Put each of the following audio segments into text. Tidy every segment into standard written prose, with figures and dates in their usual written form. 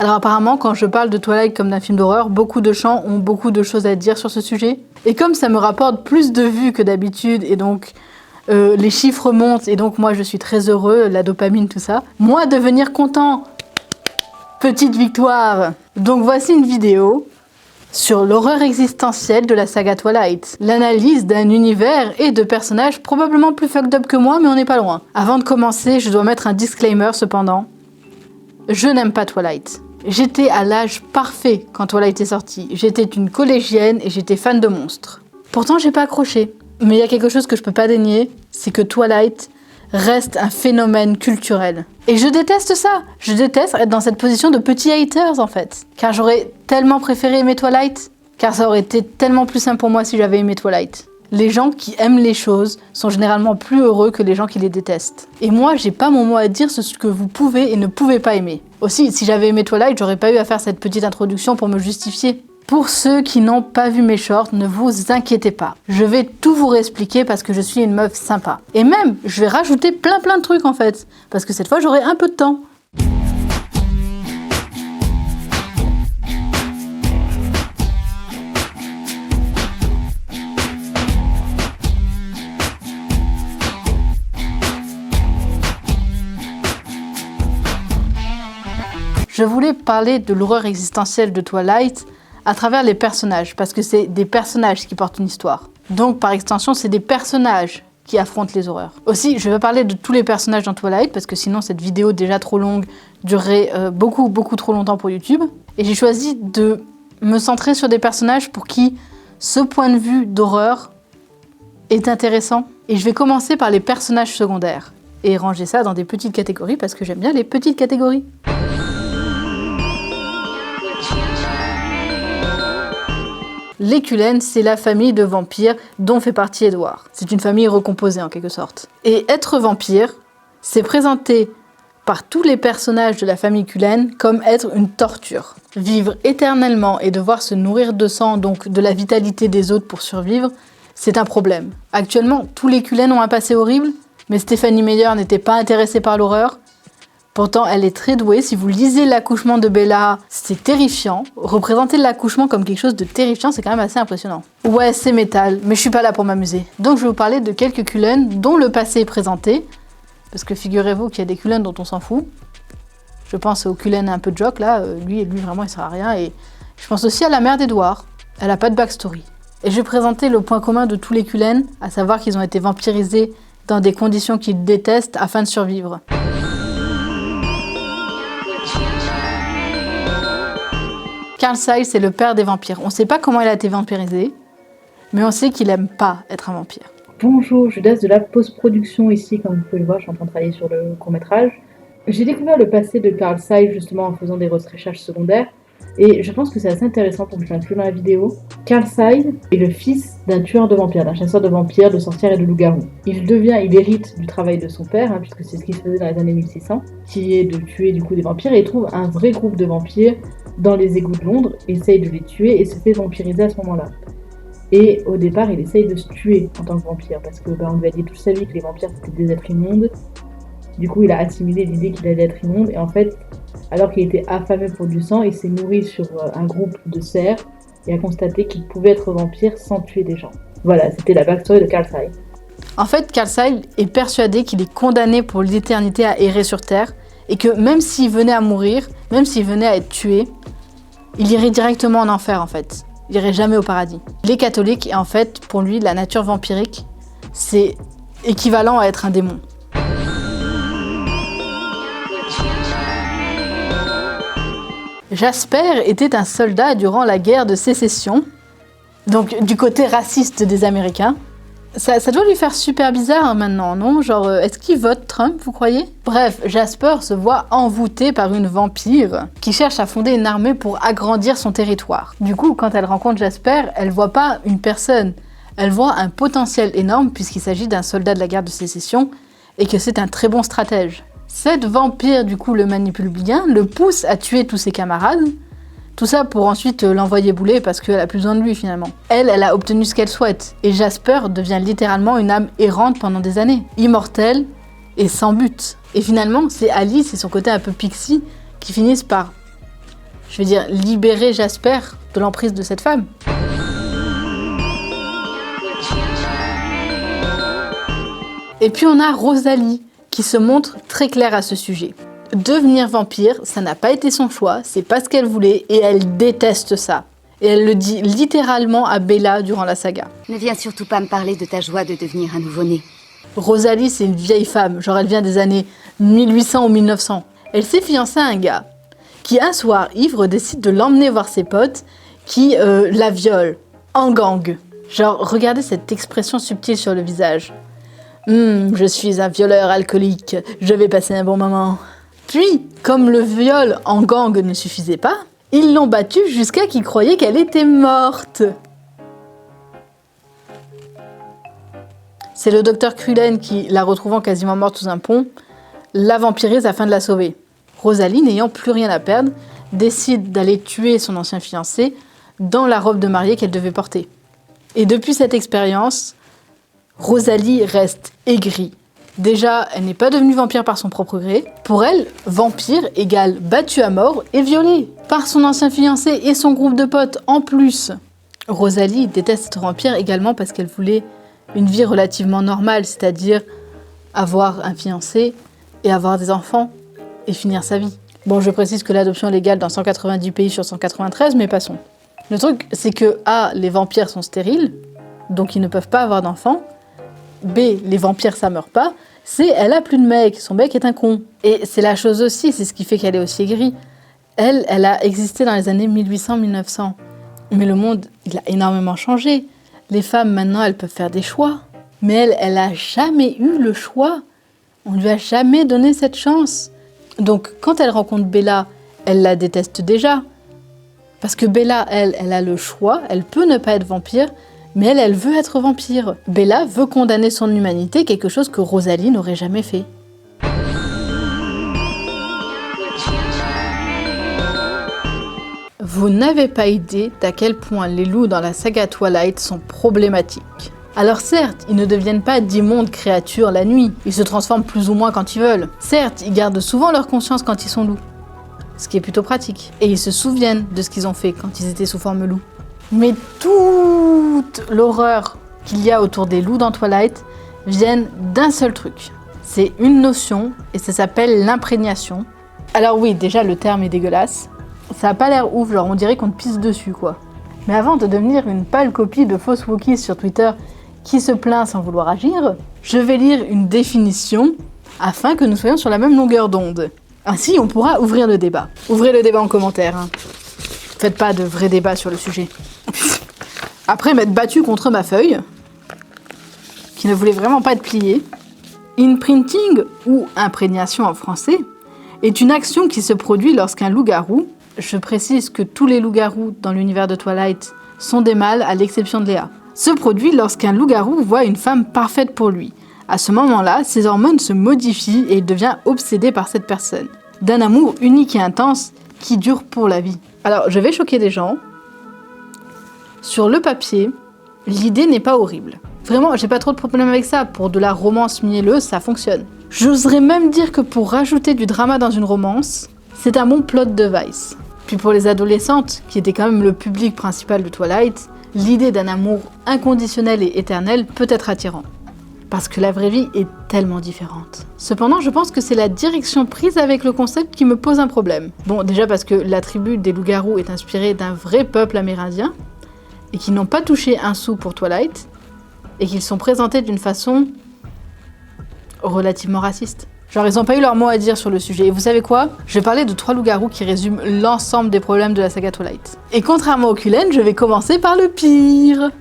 Alors apparemment, quand je parle de Twilight comme d'un film d'horreur, beaucoup de gens ont beaucoup de choses à dire sur ce sujet. Et comme ça me rapporte plus de vues que d'habitude, et donc les chiffres montent, et donc moi je suis très heureux, la dopamine, tout ça. Moi, devenir content, petite victoire. Donc voici une vidéo sur l'horreur existentielle de la saga Twilight. L'analyse d'un univers et de personnages probablement plus fucked up que moi, mais on n'est pas loin. Avant de commencer, je dois mettre un disclaimer cependant. Je n'aime pas Twilight. J'étais à l'âge parfait quand Twilight est sorti. J'étais une collégienne et j'étais fan de monstres. Pourtant, j'ai pas accroché. Mais il y a quelque chose que je peux pas dénier, c'est que Twilight reste un phénomène culturel. Et je déteste ça. Je déteste être dans cette position de petit haters en fait. Car j'aurais tellement préféré aimer Twilight. Car ça aurait été tellement plus simple pour moi si j'avais aimé Twilight. Les gens qui aiment les choses sont généralement plus heureux que les gens qui les détestent. Et moi, j'ai pas mon mot à dire sur ce que vous pouvez et ne pouvez pas aimer. Aussi, si j'avais aimé Twilight, j'aurais pas eu à faire cette petite introduction pour me justifier. Pour ceux qui n'ont pas vu mes shorts, ne vous inquiétez pas. Je vais tout vous réexpliquer parce que je suis une meuf sympa. Et même, je vais rajouter plein de trucs en fait. Parce que cette fois, j'aurai un peu de temps. Je voulais parler de l'horreur existentielle de Twilight à travers les personnages, parce que c'est des personnages qui portent une histoire. Donc, par extension, c'est des personnages qui affrontent les horreurs. Aussi, je vais parler de tous les personnages dans Twilight, parce que sinon, cette vidéo déjà trop longue durerait beaucoup trop longtemps pour YouTube. Et j'ai choisi de me centrer sur des personnages pour qui ce point de vue d'horreur est intéressant. Et je vais commencer par les personnages secondaires, et ranger ça dans des petites catégories, parce que j'aime bien les petites catégories. Les Cullen, c'est la famille de vampires dont fait partie Edward. C'est une famille recomposée en quelque sorte. Et être vampire, c'est présenté par tous les personnages de la famille Cullen comme être une torture. Vivre éternellement et devoir se nourrir de sang, donc de la vitalité des autres pour survivre, c'est un problème. Actuellement, tous les Cullen ont un passé horrible, mais Stephenie Meyer n'était pas intéressée par l'horreur. Pourtant, elle est très douée. Si vous lisez l'accouchement de Bella, c'est terrifiant. Représenter l'accouchement comme quelque chose de terrifiant, c'est quand même assez impressionnant. Ouais, c'est métal, mais je suis pas là pour m'amuser. Donc je vais vous parler de quelques Cullen dont le passé est présenté. Parce que figurez-vous qu'il y a des Cullen dont on s'en fout. Je pense au Cullen un peu joke là. Lui vraiment, il sert à rien. Et je pense aussi à la mère d'Edward. Elle a pas de backstory. Et je vais présenter le point commun de tous les Cullen, à savoir qu'ils ont été vampirisés dans des conditions qu'ils détestent afin de survivre. Carl Sile, c'est le père des vampires. On ne sait pas comment il a été vampirisé, mais on sait qu'il aime pas être un vampire. Bonjour, je laisse de la post-production ici, comme vous pouvez le voir, je suis en train de travailler sur le court-métrage. J'ai découvert le passé de Carl Sile justement en faisant des recherches secondaires, et je pense que c'est assez intéressant pour que je l'inclue dans la vidéo. Carl Sile est le fils d'un tueur de vampires, d'un chasseur de vampires, de sorcières et de loups-garous. Il hérite du travail de son père, puisque c'est ce qu'il faisait dans les années 1600, qui est de tuer du coup des vampires, et il trouve un vrai groupe de vampires dans les égouts de Londres, essaye de les tuer et se fait vampiriser à ce moment-là. Et au départ, il essaye de se tuer en tant que vampire, parce que on lui a dit toute sa vie que les vampires c'était des êtres immondes. Du coup, il a assimilé l'idée qu'il allait être immonde, et en fait, alors qu'il était affamé pour du sang, il s'est nourri sur un groupe de cerfs et a constaté qu'il pouvait être vampire sans tuer des gens. Voilà, c'était la backstory de Carl Sile. En fait, Carl Sile est persuadé qu'il est condamné pour l'éternité à errer sur Terre, et que même s'il venait à mourir, même s'il venait à être tué, il irait directement en enfer en fait. Il irait jamais au paradis. Il est catholique et en fait, pour lui, la nature vampirique, c'est équivalent à être un démon. Jasper était un soldat durant la guerre de sécession, donc du côté raciste des Américains. Ça doit lui faire super bizarre maintenant, non? Genre, est-ce qu'il vote Trump, vous croyez? Bref, Jasper se voit envoûté par une vampire qui cherche à fonder une armée pour agrandir son territoire. Du coup, quand elle rencontre Jasper, elle voit pas une personne, elle voit un potentiel énorme puisqu'il s'agit d'un soldat de la guerre de sécession et que c'est un très bon stratège. Cette vampire, du coup, le manipule bien, le pousse à tuer tous ses camarades. Tout ça pour ensuite l'envoyer bouler parce qu'elle a plus besoin de lui finalement. Elle a obtenu ce qu'elle souhaite. Et Jasper devient littéralement une âme errante pendant des années. Immortelle et sans but. Et finalement, c'est Alice et son côté un peu pixie qui finissent par je veux dire, libérer Jasper de l'emprise de cette femme. Et puis on a Rosalie, qui se montre très claire à ce sujet. Devenir vampire, ça n'a pas été son choix, c'est pas ce qu'elle voulait, et elle déteste ça. Et elle le dit littéralement à Bella durant la saga. Ne viens surtout pas me parler de ta joie de devenir un nouveau-né. Rosalie, c'est une vieille femme, genre elle vient des années 1800 ou 1900. Elle s'est fiancée à un gars qui, un soir ivre, décide de l'emmener voir ses potes qui la violent, en gang. Genre, regardez cette expression subtile sur le visage. Je suis un violeur alcoolique, je vais passer un bon moment. Puis, comme le viol en gang ne suffisait pas, ils l'ont battue jusqu'à qu'ils croyaient qu'elle était morte. C'est le docteur Cullen qui, la retrouvant quasiment morte sous un pont, la vampirise afin de la sauver. Rosalie, n'ayant plus rien à perdre, décide d'aller tuer son ancien fiancé dans la robe de mariée qu'elle devait porter. Et depuis cette expérience, Rosalie reste aigrie. Déjà, elle n'est pas devenue vampire par son propre gré. Pour elle, vampire égale battue à mort et violée par son ancien fiancé et son groupe de potes en plus. Rosalie déteste être vampire également parce qu'elle voulait une vie relativement normale, c'est-à-dire avoir un fiancé et avoir des enfants et finir sa vie. Bon, je précise que l'adoption est légale dans 190 pays sur 193, mais passons. Le truc, c'est que A, les vampires sont stériles, donc ils ne peuvent pas avoir d'enfants. B, les vampires ça meurt pas. C, elle a plus de mec, son mec est un con. Et c'est la chose aussi, c'est ce qui fait qu'elle est aussi aigrie. Elle a existé dans les années 1800-1900. Mais le monde, il a énormément changé. Les femmes, maintenant, elles peuvent faire des choix. Mais elle a jamais eu le choix. On lui a jamais donné cette chance. Donc, quand elle rencontre Bella, elle la déteste déjà. Parce que Bella, elle a le choix, elle peut ne pas être vampire, mais elle veut être vampire. Bella veut condamner son humanité, quelque chose que Rosalie n'aurait jamais fait. Vous n'avez pas idée d'à quel point les loups dans la saga Twilight sont problématiques. Alors certes, ils ne deviennent pas d'immondes créatures la nuit, ils se transforment plus ou moins quand ils veulent. Certes, ils gardent souvent leur conscience quand ils sont loups, ce qui est plutôt pratique. Et ils se souviennent de ce qu'ils ont fait quand ils étaient sous forme loup. Mais toute l'horreur qu'il y a autour des loups dans Twilight viennent d'un seul truc. C'est une notion et ça s'appelle l'imprégnation. Alors oui, déjà le terme est dégueulasse. Ça a pas l'air ouf, genre on dirait qu'on te pisse dessus quoi. Mais avant de devenir une pâle copie de fausse wookies sur Twitter qui se plaint sans vouloir agir, je vais lire une définition afin que nous soyons sur la même longueur d'onde. Ainsi, on pourra ouvrir le débat. Ouvrez le débat en commentaire. Hein. Faites pas de vrai débat sur le sujet. Après m'être battu contre ma feuille, qui ne voulait vraiment pas être pliée, imprinting, ou imprégnation en français, est une action qui se produit lorsqu'un loup-garou, je précise que tous les loups-garous dans l'univers de Twilight sont des mâles à l'exception de Léa, se produit lorsqu'un loup-garou voit une femme parfaite pour lui. À ce moment-là, ses hormones se modifient et il devient obsédé par cette personne, d'un amour unique et intense qui dure pour la vie. Alors, je vais choquer des gens. Sur le papier, l'idée n'est pas horrible. Vraiment, j'ai pas trop de problème avec ça. Pour de la romance mielleuse, ça fonctionne. J'oserais même dire que pour rajouter du drama dans une romance, c'est un bon plot device. Puis pour les adolescentes, qui étaient quand même le public principal de Twilight, l'idée d'un amour inconditionnel et éternel peut être attirant. Parce que la vraie vie est tellement différente. Cependant, je pense que c'est la direction prise avec le concept qui me pose un problème. Bon, déjà parce que la tribu des loups-garous est inspirée d'un vrai peuple amérindien, et qu'ils n'ont pas touché un sou pour Twilight, et qu'ils sont présentés d'une façon relativement raciste. Genre, ils n'ont pas eu leur mot à dire sur le sujet. Et vous savez quoi ? Je vais parler de 3 loups-garous qui résument l'ensemble des problèmes de la saga Twilight. Et contrairement au Cullen, je vais commencer par le pire.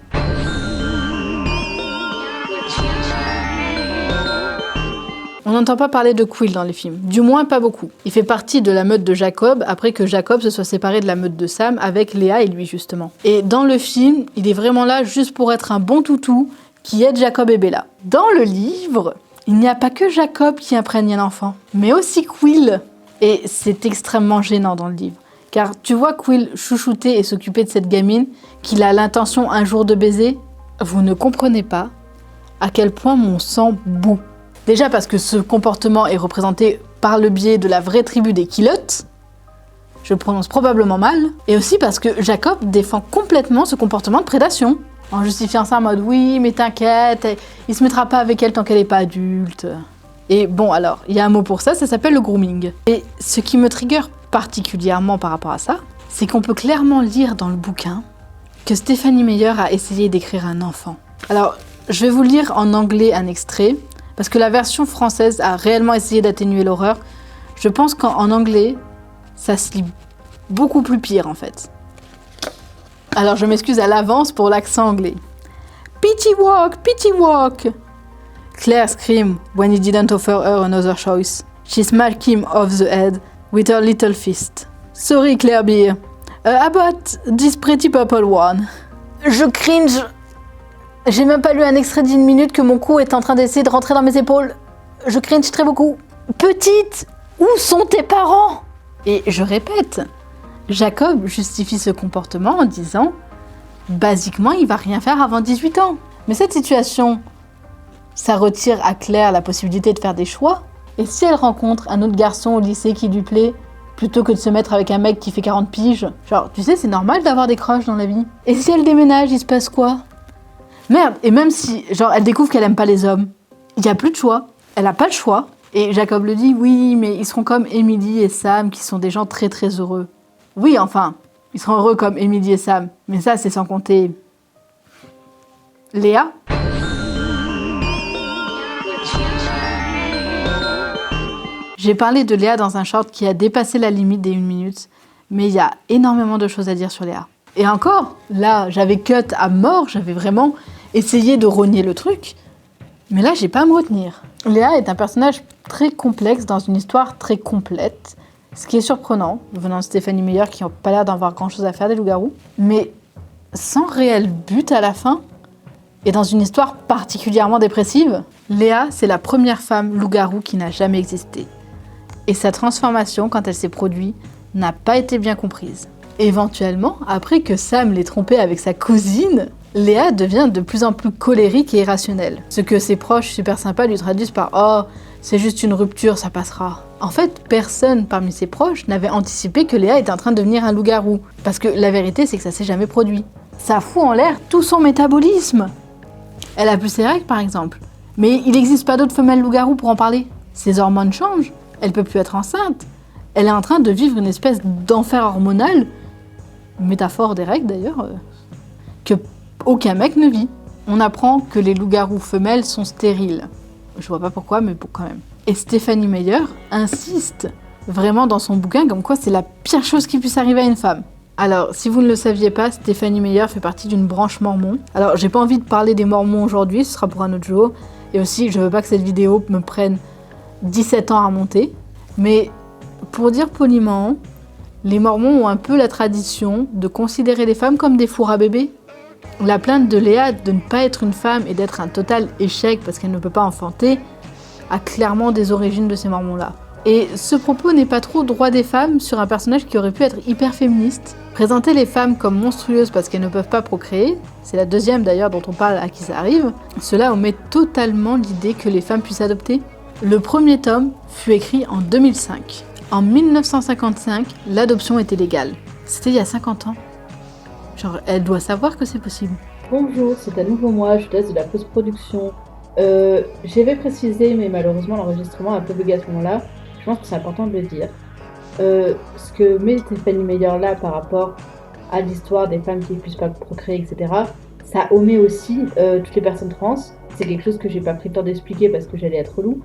On n'entend pas parler de Quill dans les films, du moins pas beaucoup. Il fait partie de la meute de Jacob après que Jacob se soit séparé de la meute de Sam avec Léa et lui justement. Et dans le film, il est vraiment là juste pour être un bon toutou qui aide Jacob et Bella. Dans le livre, il n'y a pas que Jacob qui imprègne un enfant, mais aussi Quill. Et c'est extrêmement gênant dans le livre. Car tu vois Quill chouchouter et s'occuper de cette gamine qu'il a l'intention un jour de baiser. Vous ne comprenez pas à quel point mon sang bout. Déjà parce que ce comportement est représenté par le biais de la vraie tribu des Kilotes. je prononce probablement mal, et aussi parce que Jacob défend complètement ce comportement de prédation, en justifiant ça en mode « oui, mais t'inquiète, il se mettra pas avec elle tant qu'elle est pas adulte ». Et bon, alors, il y a un mot pour ça, ça s'appelle le grooming. Et ce qui me trigger particulièrement par rapport à ça, c'est qu'on peut clairement lire dans le bouquin que Stephanie Meyer a essayé d'écrire un enfant. Alors, je vais vous lire en anglais un extrait, parce que la version française a réellement essayé d'atténuer l'horreur. Je pense qu'en anglais, ça se lit beaucoup plus pire en fait. Alors je m'excuse à l'avance pour l'accent anglais. Pity walk! Claire screamed when he didn't offer her another choice. She smacked him off the head with her little fist. Sorry Claire Beer, about this pretty purple one. Je cringe. J'ai même pas lu un extrait d'1 minute que mon cou est en train d'essayer de rentrer dans mes épaules. Je cringe très beaucoup. Petite, où sont tes parents? Et je répète, Jacob justifie ce comportement en disant « Basiquement, il va rien faire avant 18 ans ». Mais cette situation, ça retire à Claire la possibilité de faire des choix. Et si elle rencontre un autre garçon au lycée qui lui plaît, plutôt que de se mettre avec un mec qui fait 40 piges, genre, tu sais, c'est normal d'avoir des crushs dans la vie. Et si elle déménage, il se passe quoi? Merde, et même si, genre, elle découvre qu'elle aime pas les hommes, il y a plus de choix. Elle a pas le choix. Et Jacob le dit, oui, mais ils seront comme Emily et Sam, qui sont des gens très très heureux. Oui, enfin, ils seront heureux comme Emily et Sam. Mais ça, c'est sans compter... Léa. J'ai parlé de Léa dans un short qui a dépassé la limite des 1 minute, mais il y a énormément de choses à dire sur Léa. Et encore, là, j'avais cut à mort, j'avais vraiment essayé de rogner le truc, mais là, j'ai pas à me retenir. Léa est un personnage très complexe dans une histoire très complète, ce qui est surprenant, venant de Stephanie Meyer qui n'a pas l'air d'avoir grand-chose à faire des loups-garous, mais sans réel but à la fin, et dans une histoire particulièrement dépressive. Léa, c'est la première femme loup-garou qui n'a jamais existé. Et sa transformation, quand elle s'est produite, n'a pas été bien comprise. Éventuellement, après que Sam l'ait trompée avec sa cousine, Léa devient de plus en plus colérique et irrationnelle. Ce que ses proches super sympas lui traduisent par « Oh, c'est juste une rupture, ça passera ». En fait, personne parmi ses proches n'avait anticipé que Léa était en train de devenir un loup-garou. Parce que la vérité, c'est que ça s'est jamais produit. Ça fout en l'air tout son métabolisme. Elle a plus ses règles, par exemple. Mais il n'existe pas d'autres femelles loup-garou pour en parler. Ses hormones changent. Elle peut plus être enceinte. Elle est en train de vivre une espèce d'enfer hormonal, métaphore des règles d'ailleurs, que aucun mec ne vit. On apprend que les loups-garous femelles sont stériles. Je vois pas pourquoi, mais bon, quand même. Et Stephanie Meyer insiste vraiment dans son bouquin comme quoi c'est la pire chose qui puisse arriver à une femme. Alors, si vous ne le saviez pas, Stephanie Meyer fait partie d'une branche mormon. Alors, j'ai pas envie de parler des mormons aujourd'hui, ce sera pour un autre jour. Et aussi, je veux pas que cette vidéo me prenne 17 ans à monter. Mais pour dire poliment, les mormons ont un peu la tradition de considérer les femmes comme des fours à bébés. La plainte de Léa de ne pas être une femme et d'être un total échec parce qu'elle ne peut pas enfanter a clairement des origines de ces mormons-là. Et ce propos n'est pas trop droit des femmes sur un personnage qui aurait pu être hyper féministe. Présenter les femmes comme monstrueuses parce qu'elles ne peuvent pas procréer, c'est la deuxième d'ailleurs dont on parle à qui ça arrive, cela omet totalement l'idée que les femmes puissent adopter. Le premier tome fut écrit en 2005. En 1955, l'adoption était légale. C'était il y a 50 ans. Genre, elle doit savoir que c'est possible. Bonjour, c'est à nouveau moi, je laisse de la post-production. J'avais précisé, mais malheureusement l'enregistrement a un peu bugué à ce moment-là. Je pense que c'est important de le dire. Ce que met Stephanie Meyer là par rapport à l'histoire des femmes qui ne puissent pas procréer, etc., ça omet aussi toutes les personnes trans. C'est quelque chose que j'ai pas pris le temps d'expliquer parce que j'allais être relou.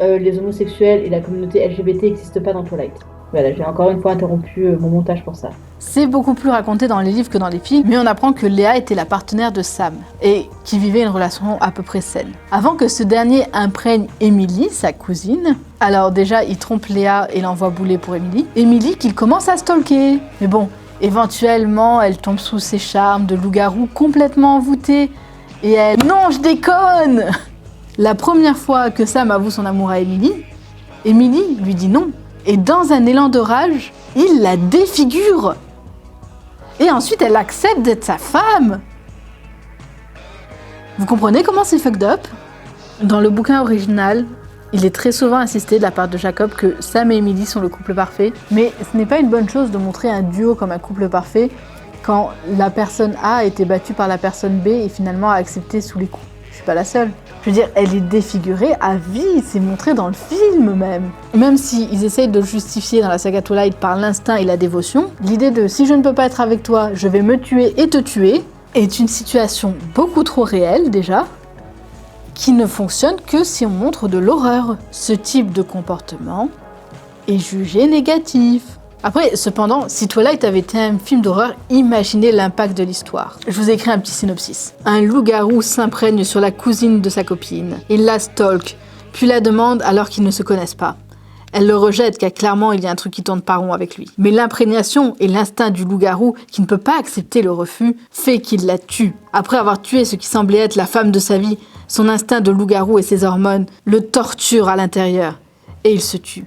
Les homosexuels et la communauté LGBT n'existent pas dans Twilight. Voilà, j'ai encore une fois interrompu mon montage pour ça. C'est beaucoup plus raconté dans les livres que dans les films, mais on apprend que Léa était la partenaire de Sam, et qui vivait une relation à peu près saine. Avant que ce dernier imprègne Emily, sa cousine, alors déjà il trompe Léa et l'envoie bouler pour Emily. Emily qu'il commence à stalker. Mais bon, éventuellement elle tombe sous ses charmes de loup-garou complètement envoûtée, et elle... Non, je déconne! La première fois que Sam avoue son amour à Emily, Emily lui dit non. Et dans un élan de rage, il la défigure. Et ensuite, elle accepte d'être sa femme. Vous comprenez comment c'est fucked up? Dans le bouquin original, Il est très souvent insisté de la part de Jacob que Sam et Emily sont le couple parfait, mais ce n'est pas une bonne chose de montrer un duo comme un couple parfait quand la personne A a été battue par la personne B et finalement a accepté sous les coups. Je suis pas la seule. Je veux dire, elle est défigurée à vie, c'est montré dans le film même. Même si ils essayent de le justifier dans la saga Twilight par l'instinct et la dévotion, l'idée de si je ne peux pas être avec toi, je vais me tuer et te tuer est une situation beaucoup trop réelle déjà, qui ne fonctionne que si on montre de l'horreur. Ce type de comportement est jugé négatif. Après, cependant, si Twilight avait été un film d'horreur, imaginez l'impact de l'histoire. Je vous ai écrit un petit synopsis. Un loup-garou s'imprègne sur la cousine de sa copine. Il la stalk, puis la demande alors qu'ils ne se connaissent pas. Elle le rejette car clairement il y a un truc qui tourne pas rond avec lui. Mais l'imprégnation et l'instinct du loup-garou, qui ne peut pas accepter le refus, fait qu'il la tue. Après avoir tué ce qui semblait être la femme de sa vie, son instinct de loup-garou et ses hormones le torturent à l'intérieur. Et il se tue.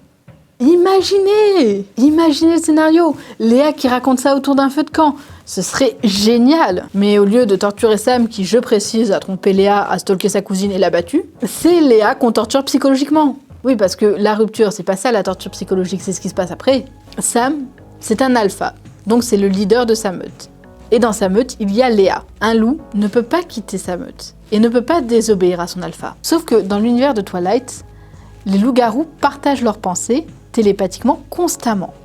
Imaginez le scénario. Léa qui raconte ça autour d'un feu de camp. Ce serait génial. Mais au lieu de torturer Sam, qui, je précise, a trompé Léa, a stalké sa cousine et l'a battue, c'est Léa qu'on torture psychologiquement. Oui, parce que la rupture, c'est pas ça la torture psychologique, c'est ce qui se passe après. Sam, c'est un alpha, donc c'est le leader de sa meute. Et dans sa meute, il y a Léa. Un loup ne peut pas quitter sa meute et ne peut pas désobéir à son alpha. Sauf que dans l'univers de Twilight, les loups-garous partagent leurs pensées télépathiquement constamment.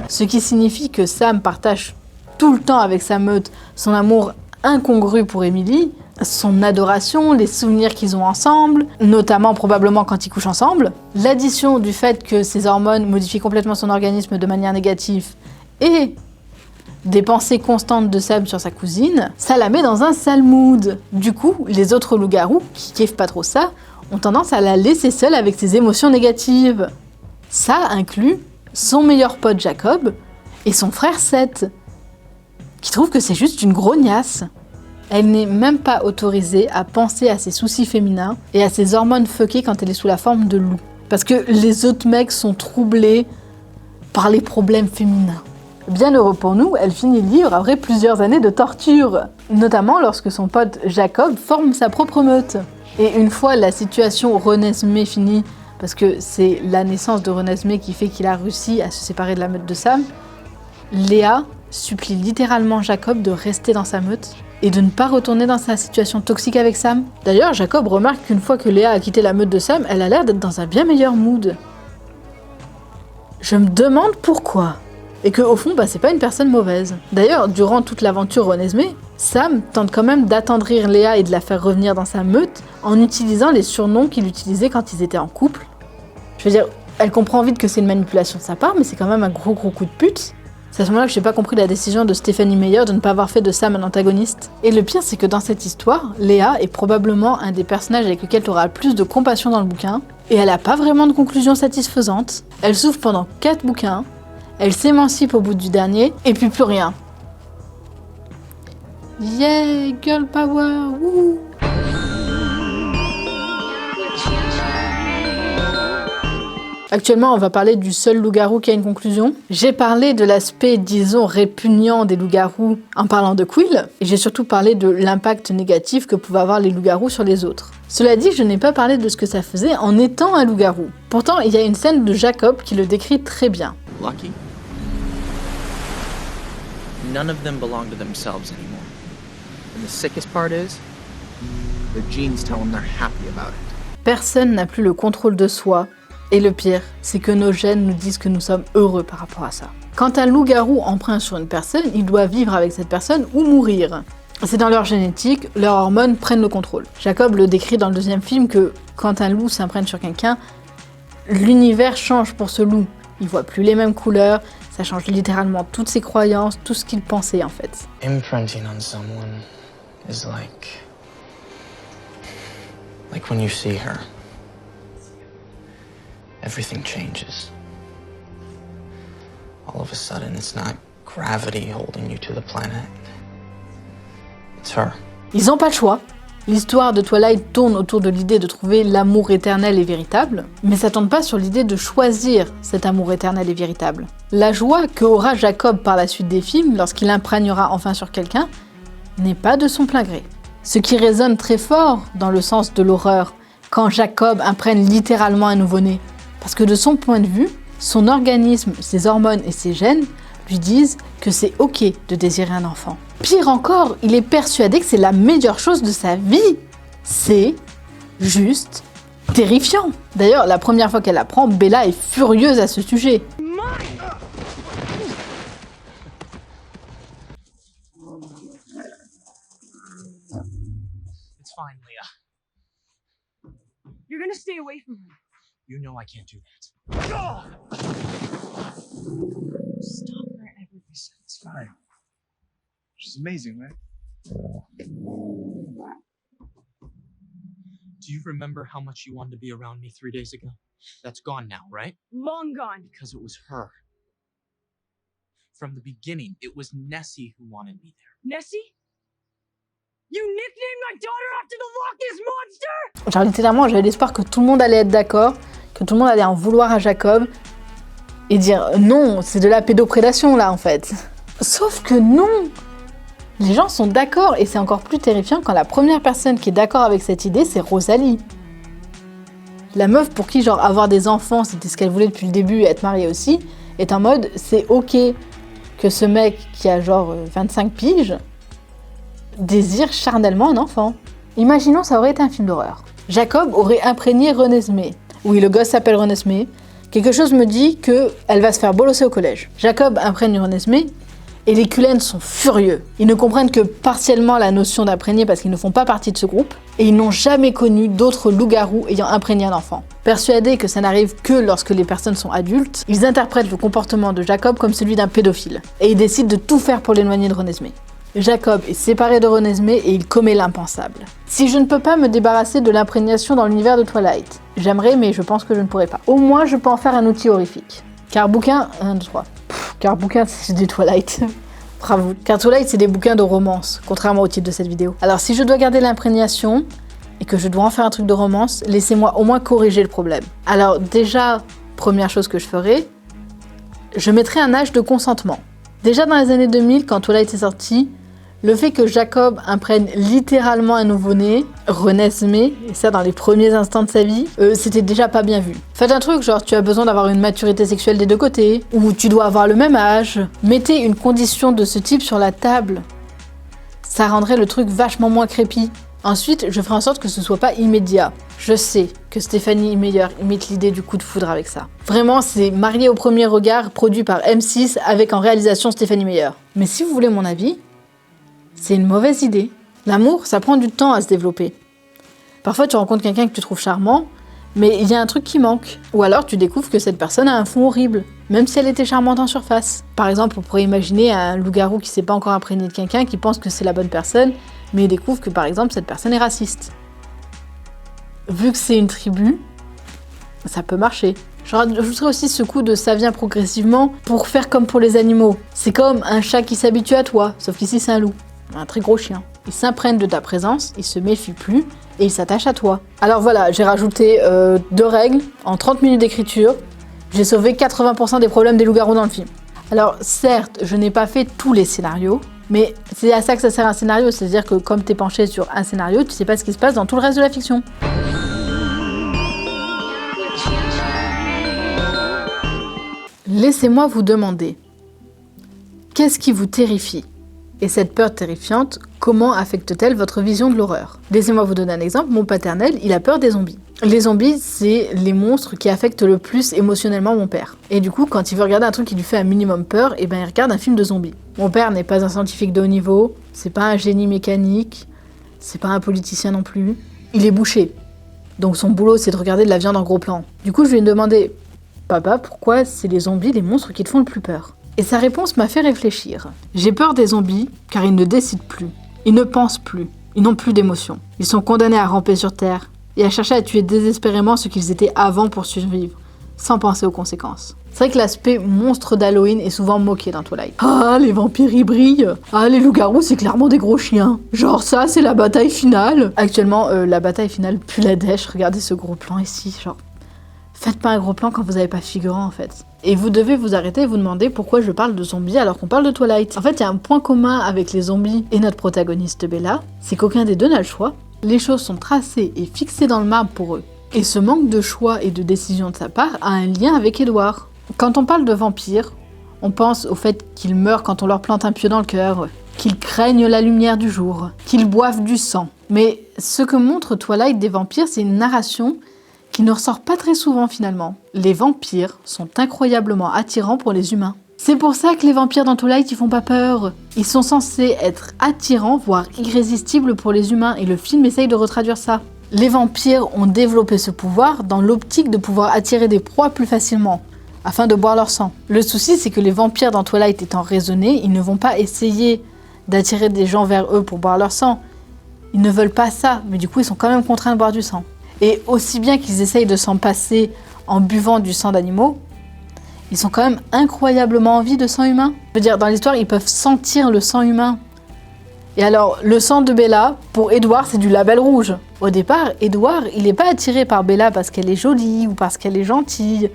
Ce qui signifie que Sam partage tout le temps avec sa meute son amour incongru pour Emily, son adoration, les souvenirs qu'ils ont ensemble, notamment probablement quand ils couchent ensemble. L'addition du fait que ses hormones modifient complètement son organisme de manière négative et des pensées constantes de Sam sur sa cousine, ça la met dans un sale mood. Du coup, les autres loups-garous, qui kiffent pas trop ça, ont tendance à la laisser seule avec ses émotions négatives. Ça inclut son meilleur pote Jacob et son frère Seth, qui trouve que c'est juste une grognasse. Elle n'est même pas autorisée à penser à ses soucis féminins et à ses hormones fuckées quand elle est sous la forme de loup. Parce que les autres mecs sont troublés par les problèmes féminins. Bien heureux pour nous, elle finit le livre après plusieurs années de torture, notamment lorsque son pote Jacob forme sa propre meute. Et une fois la situation Renesmee finie, parce que c'est la naissance de Renesmee qui fait qu'il a réussi à se séparer de la meute de Sam, Léa supplie littéralement Jacob de rester dans sa meute et de ne pas retourner dans sa situation toxique avec Sam. D'ailleurs, Jacob remarque qu'une fois que Léa a quitté la meute de Sam, elle a l'air d'être dans un bien meilleur mood. Je me demande pourquoi. Et que au fond, c'est pas une personne mauvaise. D'ailleurs, durant toute l'aventure Renesmee, Sam tente quand même d'attendrir Léa et de la faire revenir dans sa meute en utilisant les surnoms qu'il utilisait quand ils étaient en couple. Je veux dire, elle comprend vite que c'est une manipulation de sa part, mais c'est quand même un gros coup de pute. C'est à ce moment-là que j'ai pas compris la décision de Stephenie Meyer de ne pas avoir fait de Sam un antagoniste. Et le pire, c'est que dans cette histoire, Léa est probablement un des personnages avec lequel tu auras le plus de compassion dans le bouquin, et elle a pas vraiment de conclusion satisfaisante. Elle souffre pendant 4 bouquins, elle s'émancipe au bout du dernier, et puis plus rien. Yeah, girl power, wouh! Actuellement, on va parler du seul loup-garou qui a une conclusion. J'ai parlé de l'aspect, disons, répugnant des loups-garous en parlant de Quill, et j'ai surtout parlé de l'impact négatif que pouvaient avoir les loups-garous sur les autres. Cela dit, je n'ai pas parlé de ce que ça faisait en étant un loup-garou. Pourtant, il y a une scène de Jacob qui le décrit très bien. Lucky? None of them belong to themselves anymore. And the sickest part is, their genes tell them they're happy about it. Personne n'a plus le contrôle de soi. Et le pire, c'est que nos gènes nous disent que nous sommes heureux par rapport à ça. Quand un loup-garou emprunte sur une personne, il doit vivre avec cette personne ou mourir. C'est dans leur génétique, leurs hormones prennent le contrôle. Jacob le décrit dans le deuxième film que quand un loup s'imprègne sur quelqu'un, l'univers change pour ce loup. Il voit plus les mêmes couleurs, ça change littéralement toutes ses croyances, tout ce qu'il pensait en fait. Imprinting on someone is like when you see her. Everything changes. All of a sudden, it's not gravity holding you to the planet. It's her. Ils ont pas le choix. L'histoire de Twilight tourne autour de l'idée de trouver l'amour éternel et véritable, mais ça tourne pas sur l'idée de choisir cet amour éternel et véritable. La joie que aura Jacob par la suite des films, lorsqu'il imprégnera enfin sur quelqu'un, n'est pas de son plein gré. Ce qui résonne très fort dans le sens de l'horreur, quand Jacob imprègne littéralement un nouveau-né. Parce que de son point de vue, son organisme, ses hormones et ses gènes lui disent que c'est ok de désirer un enfant. Pire encore, il est persuadé que c'est la meilleure chose de sa vie. C'est juste terrifiant. D'ailleurs, la première fois qu'elle apprend, Bella est furieuse à ce sujet. It's fine, Leah. You're gonna stay away from her. You know I can't do that. Stop her everything. It's fine. She's amazing, right? Do you remember how much you wanted to be around me 3 days ago? That's gone now, right? Long gone. Because it was her. From the beginning, it was Nessie who wanted me there. Nessie? You nicknamed my daughter after the Loch Ness Monster? Genre littéralement, j'avais l'espoir que tout le monde allait être d'accord, que tout le monde allait en vouloir à Jacob et dire non, c'est de la pédoprédation là en fait. Sauf que non! Les gens sont d'accord et c'est encore plus terrifiant quand la première personne qui est d'accord avec cette idée, c'est Rosalie. La meuf pour qui genre avoir des enfants, c'était ce qu'elle voulait depuis le début et être mariée aussi, est en mode c'est ok que ce mec qui a genre 25 piges désire charnellement un enfant. Imaginons ça aurait été un film d'horreur. Jacob aurait imprégné Renesmee. Oui, le gosse s'appelle Renesmee. Quelque chose me dit qu'elle va se faire bolosser au collège. Jacob imprègne Renesmee et les Cullen sont furieux. Ils ne comprennent que partiellement la notion d'imprégner parce qu'ils ne font pas partie de ce groupe et ils n'ont jamais connu d'autres loups-garous ayant imprégné un enfant. Persuadés que ça n'arrive que lorsque les personnes sont adultes, ils interprètent le comportement de Jacob comme celui d'un pédophile et ils décident de tout faire pour l'éloigner de Renesmee. Jacob est séparé de Renesmee et il commet l'impensable. Si je ne peux pas me débarrasser de l'imprégnation dans l'univers de Twilight, j'aimerais mais je pense que je ne pourrai pas. Au moins je peux en faire un outil horrifique. Car bouquin, 1, 2, 3. Car bouquin c'est des Twilight. Bravo. Car Twilight c'est des bouquins de romance, contrairement au titre de cette vidéo. Alors si je dois garder l'imprégnation et que je dois en faire un truc de romance, laissez-moi au moins corriger le problème. Alors déjà, première chose que je ferai, je mettrai un âge de consentement. Déjà dans les années 2000, quand Twilight est sorti, le fait que Jacob imprègne littéralement un nouveau-né, Renesmee, et ça dans les premiers instants de sa vie, c'était déjà pas bien vu. Faites un truc genre tu as besoin d'avoir une maturité sexuelle des deux côtés, ou tu dois avoir le même âge. Mettez une condition de ce type sur la table. Ça rendrait le truc vachement moins creepy. Ensuite, je ferai en sorte que ce soit pas immédiat. Je sais que Stéphanie Meyer imite l'idée du coup de foudre avec ça. Vraiment, c'est Marié au premier regard, produit par M6 avec en réalisation Stéphanie Meyer. Mais si vous voulez mon avis, c'est une mauvaise idée. L'amour, ça prend du temps à se développer. Parfois, tu rencontres quelqu'un que tu trouves charmant, mais il y a un truc qui manque. Ou alors, tu découvres que cette personne a un fond horrible, même si elle était charmante en surface. Par exemple, on pourrait imaginer un loup-garou qui s'est pas encore imprégné de quelqu'un, qui pense que c'est la bonne personne, mais il découvre que, par exemple, cette personne est raciste. Vu que c'est une tribu, ça peut marcher. Je rajouterai aussi ce coup de ça vient progressivement pour faire comme pour les animaux. C'est comme un chat qui s'habitue à toi, sauf qu'ici c'est un loup. Un très gros chien. Il s'imprègne de ta présence, il se méfie plus et il s'attache à toi. Alors voilà, j'ai rajouté 2 règles en 30 minutes d'écriture. J'ai sauvé 80% des problèmes des loups-garous dans le film. Alors certes, je n'ai pas fait tous les scénarios, mais c'est à ça que ça sert un scénario, c'est-à-dire que comme t'es penché sur un scénario, tu sais pas ce qui se passe dans tout le reste de la fiction. Laissez-moi vous demander, qu'est-ce qui vous terrifie ? Et cette peur terrifiante, comment affecte-t-elle votre vision de l'horreur ? Laissez-moi vous donner un exemple, mon paternel, il a peur des zombies. Les zombies, c'est les monstres qui affectent le plus émotionnellement mon père. Et du coup, quand il veut regarder un truc qui lui fait un minimum peur, il regarde un film de zombies. Mon père n'est pas un scientifique de haut niveau, c'est pas un génie mécanique, c'est pas un politicien non plus. Il est boucher. Donc son boulot, c'est de regarder de la viande en gros plan. Du coup, je lui ai demandé, papa, pourquoi c'est les zombies les monstres qui te font le plus peur ? Et sa réponse m'a fait réfléchir. J'ai peur des zombies car ils ne décident plus, ils ne pensent plus, ils n'ont plus d'émotions. Ils sont condamnés à ramper sur Terre et à chercher à tuer désespérément ce qu'ils étaient avant pour survivre, sans penser aux conséquences. C'est vrai que l'aspect monstre d'Halloween est souvent moqué dans Twilight. Ah, les vampires y brillent. Ah, les loups-garous, c'est clairement des gros chiens. Genre ça, c'est la bataille finale. Actuellement, la bataille finale pue la dèche. Regardez ce gros plan ici, genre... Faites pas un gros plan quand vous avez pas figurant, en fait. Et vous devez vous arrêter et vous demander pourquoi je parle de zombies alors qu'on parle de Twilight. En fait, il y a un point commun avec les zombies et notre protagoniste Bella, c'est qu'aucun des deux n'a le choix. Les choses sont tracées et fixées dans le marbre pour eux. Et ce manque de choix et de décision de sa part a un lien avec Edward. Quand on parle de vampires, on pense au fait qu'ils meurent quand on leur plante un pieu dans le cœur, qu'ils craignent la lumière du jour, qu'ils boivent du sang. Mais ce que montre Twilight des vampires, c'est une narration qui ne ressort pas très souvent finalement. Les vampires sont incroyablement attirants pour les humains. C'est pour ça que les vampires dans Twilight, ils font pas peur. Ils sont censés être attirants, voire irrésistibles pour les humains, et le film essaye de retraduire ça. Les vampires ont développé ce pouvoir dans l'optique de pouvoir attirer des proies plus facilement, afin de boire leur sang. Le souci, c'est que les vampires dans Twilight étant raisonnés, ils ne vont pas essayer d'attirer des gens vers eux pour boire leur sang. Ils ne veulent pas ça, mais du coup, ils sont quand même contraints de boire du sang. Et aussi bien qu'ils essayent de s'en passer en buvant du sang d'animaux, ils ont quand même incroyablement envie de sang humain. Je veux dire, dans l'histoire, ils peuvent sentir le sang humain. Et alors, le sang de Bella, pour Edward, c'est du label rouge. Au départ, Edward, il n'est pas attiré par Bella parce qu'elle est jolie ou parce qu'elle est gentille.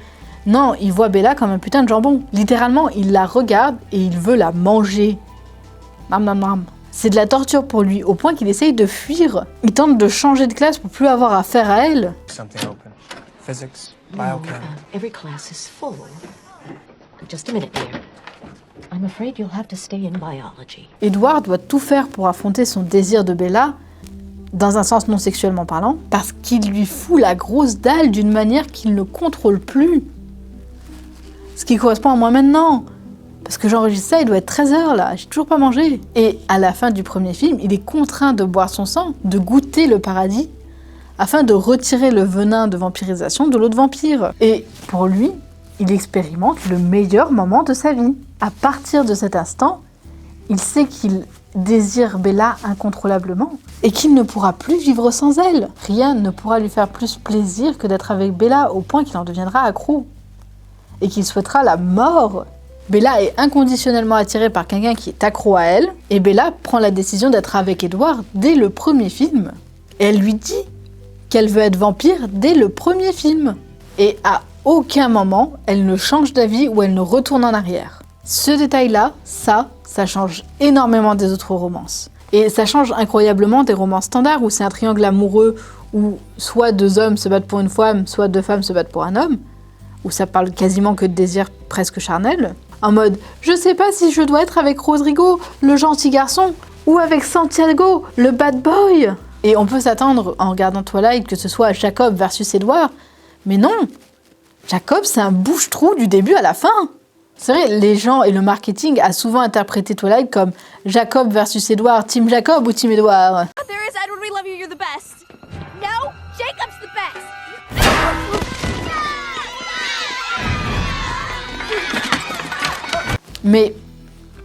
Non, il voit Bella comme un putain de jambon. Littéralement, il la regarde et il veut la manger. Nam nam nam. C'est de la torture pour lui, au point qu'il essaye de fuir. Il tente de changer de classe pour plus avoir affaire à elle. Something open. Physics, No, biochem. every class is full. Just a minute, dear. I'm afraid you'll have to stay in biology. Edward doit tout faire pour affronter son désir de Bella, dans un sens non sexuellement parlant, parce qu'il lui fout la grosse dalle d'une manière qu'il ne contrôle plus. Ce qui correspond à moi maintenant. Parce que j'enregistre ça, il doit être 13h là, j'ai toujours pas mangé. Et à la fin du premier film, il est contraint de boire son sang, de goûter le paradis, afin de retirer le venin de vampirisation de l'autre vampire. Et pour lui, il expérimente le meilleur moment de sa vie. À partir de cet instant, il sait qu'il désire Bella incontrôlablement et qu'il ne pourra plus vivre sans elle. Rien ne pourra lui faire plus plaisir que d'être avec Bella au point qu'il en deviendra accro et qu'il souhaitera la mort. Bella est inconditionnellement attirée par quelqu'un qui est accro à elle, et Bella prend la décision d'être avec Edward dès le premier film. Et elle lui dit qu'elle veut être vampire dès le premier film. Et à aucun moment, elle ne change d'avis ou elle ne retourne en arrière. Ce détail-là, ça change énormément des autres romances. Et ça change incroyablement des romances standards où c'est un triangle amoureux où soit deux hommes se battent pour une femme, soit deux femmes se battent pour un homme, où ça parle quasiment que de désir presque charnel. En mode, je sais pas si je dois être avec Rodrigo, le gentil garçon, ou avec Santiago, le bad boy. Et on peut s'attendre, en regardant Twilight, que ce soit Jacob versus Edward. Mais non, Jacob, c'est un bouche-trou du début à la fin. C'est vrai, les gens et le marketing a souvent interprété Twilight comme Jacob versus Edward, Team Jacob ou Team Edward. There is Edward, we love you, you're the best. No, Jacob's the best. Mais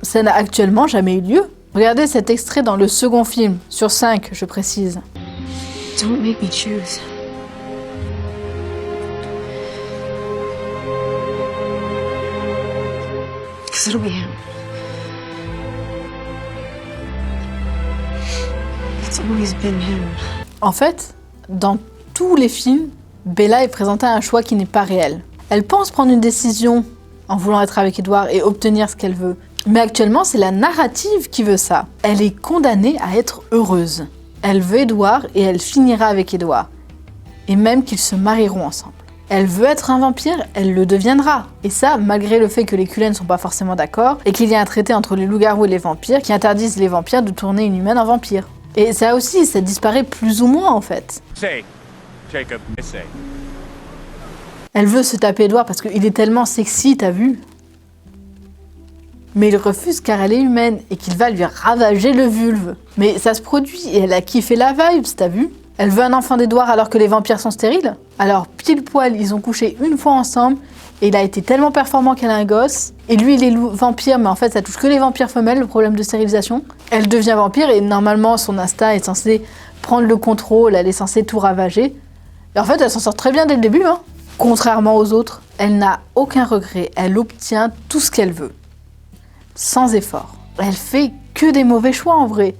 ça n'a actuellement jamais eu lieu. Regardez cet extrait dans le second film, sur 5, je précise. Don't make me choose. Because it'll be him. It's always been him. En fait, dans tous les films, Bella est présentée à un choix qui n'est pas réel. Elle pense prendre une décision en voulant être avec Edward et obtenir ce qu'elle veut. Mais actuellement, c'est la narrative qui veut ça. Elle est condamnée à être heureuse. Elle veut Edward et elle finira avec Edward. Et même qu'ils se marieront ensemble. Elle veut être un vampire, elle le deviendra. Et ça, malgré le fait que les Cullen ne sont pas forcément d'accord et qu'il y a un traité entre les loups-garous et les vampires qui interdisent les vampires de tourner une humaine en vampire. Et ça aussi, ça disparaît plus ou moins en fait. Say, Jacob, say. Elle veut se taper Edward parce qu'il est tellement sexy, t'as vu? Mais il refuse car elle est humaine et qu'il va lui ravager le vulve. Mais ça se produit et elle a kiffé la vibe, t'as vu? Elle veut un enfant d'Edward alors que les vampires sont stériles. Alors pile poil, ils ont couché une fois ensemble et il a été tellement performant qu'elle a un gosse. Et lui, il est vampire, mais en fait ça touche que les vampires femelles, le problème de stérilisation. Elle devient vampire et normalement son instinct est censé prendre le contrôle, elle est censée tout ravager. Et en fait elle s'en sort très bien dès le début, hein. Contrairement aux autres, Elle n'a aucun regret, elle obtient tout ce qu'elle veut. Sans effort. Elle fait que des mauvais choix en vrai.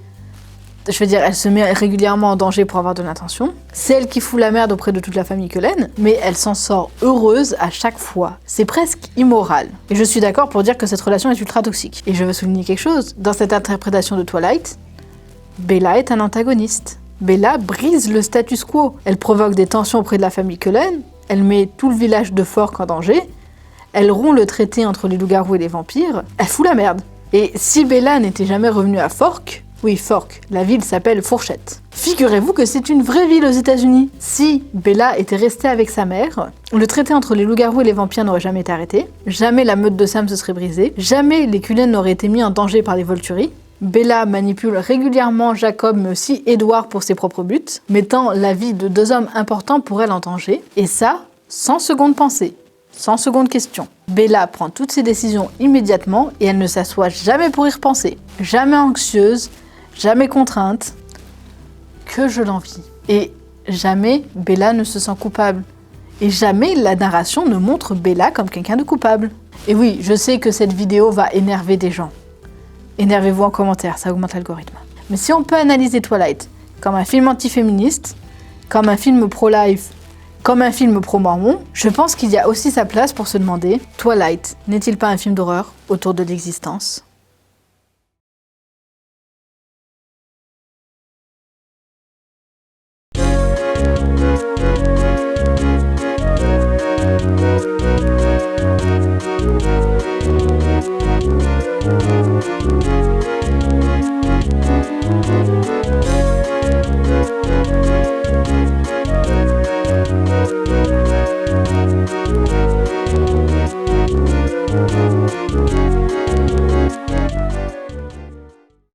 Je veux dire, elle se met régulièrement en danger pour avoir de l'attention. C'est elle qui fout la merde auprès de toute la famille Cullen, mais elle s'en sort heureuse à chaque fois. C'est presque immoral. Et je suis d'accord pour dire que cette relation est ultra toxique. Et je veux souligner quelque chose. Dans cette interprétation de Twilight, Bella est un antagoniste. Bella brise le status quo. Elle provoque des tensions auprès de la famille Cullen. Elle met tout le village de Fork en danger. Elle rompt le traité entre les loups-garous et les vampires. Elle fout la merde. Et si Bella n'était jamais revenue à Fork... Oui, Fork, la ville s'appelle Fourchette. Figurez-vous que c'est une vraie ville aux États-Unis. Si Bella était restée avec sa mère, le traité entre les loups-garous et les vampires n'aurait jamais été arrêté, jamais la meute de Sam se serait brisée, jamais les Cullen n'auraient été mis en danger par les Volturi. Bella manipule régulièrement Jacob, mais aussi Edward pour ses propres buts, mettant la vie de 2 hommes importants pour elle en danger, et ça, sans seconde pensée. Sans seconde question. Bella prend toutes ses décisions immédiatement et elle ne s'assoit jamais pour y repenser. Jamais anxieuse, jamais contrainte. Que je l'envie. Et jamais Bella ne se sent coupable. Et jamais la narration ne montre Bella comme quelqu'un de coupable. Et oui, je sais que cette vidéo va énerver des gens. Énervez-vous en commentaire, ça augmente l'algorithme. Mais si on peut analyser Twilight comme un film antiféministe, comme un film pro-life, comme un film pro-mormon, je pense qu'il y a aussi sa place pour se demander, Twilight n'est-il pas un film d'horreur autour de l'existence ?